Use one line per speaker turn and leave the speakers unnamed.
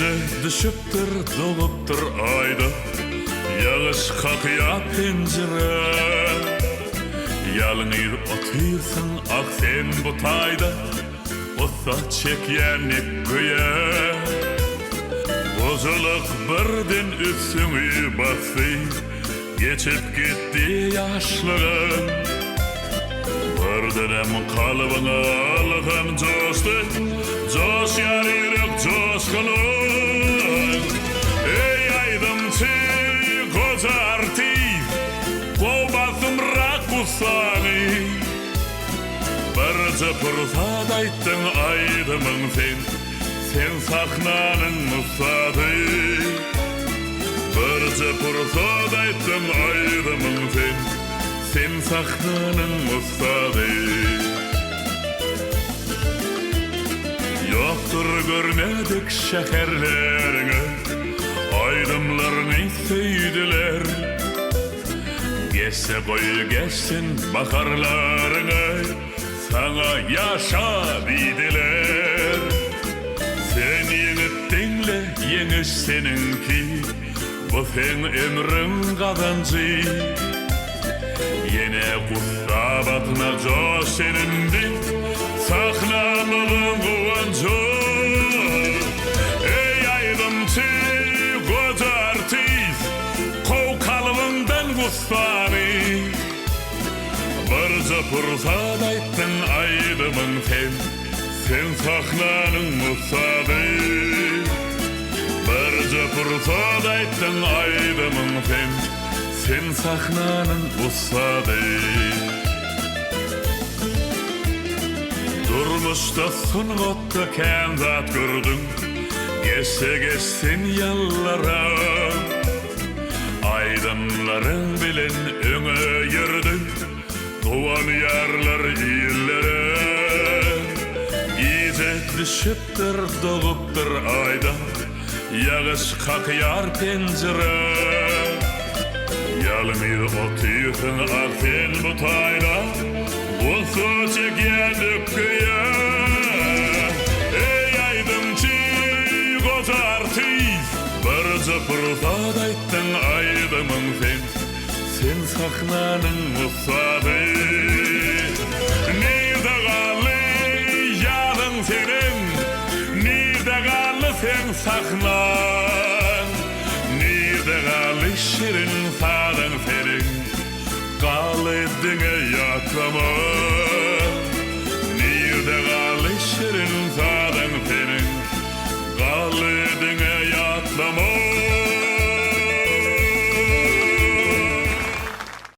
Gece düşüptür, doğuptur ayda, yağış kakıya pencere. Yalnız otursun ak sen bu tayda, osa çekyenlik güye. Bozuluk birden üstüngü bastı, geçip gitti yaşlığın. Birdenem kalbına alıkan coştu, coş yar yürek coşkunun. Ey aydımçı koca artist, kovbasım rakusani. Barca fırsat ayttın aydımın sen sahnanın musadı. Barca fırsat ayttın aydımın sen sahnanın musadı. Yoktur görmedik şekerlerini, aydımlarını söydüler. Geçse koy geçsin bakarlarını, sana yaşa dediler. Sen yenittinle yeniş seninki, bu sen ömrün kazancı. Yine kusabatına coş senindi, sahnanın kuvancı. Ey aydımçı koca artist, kov kalbından kusani. Barca fırsat ayttın aydımın sen sahnanın musadı. Barca fırsat ayttın aydımın sen sahnanın musadı. Durmuşta sunğutda kenzat gördün, geçse geçsin yıllara. Aydınların bilen öňe yürüdün, doğan yarlar iyillere. Gece düşüptür, doğuptur ayda, yağış kakıyar pencere. Yalnız otuyorsun ak sen bu tayda, olsa çekyenlik güye. Ey aydımçı koca artist, barca fırsat ayttın aydımın sen sahnanın musadı. Nerede kaldı yadın senin, nerede kaldı sen sahnan? Nerede kaldı şirin sadın senin, kalıdığına yatlama. Nerede kaldı şirin sadın senin, kalıdığına yatlama.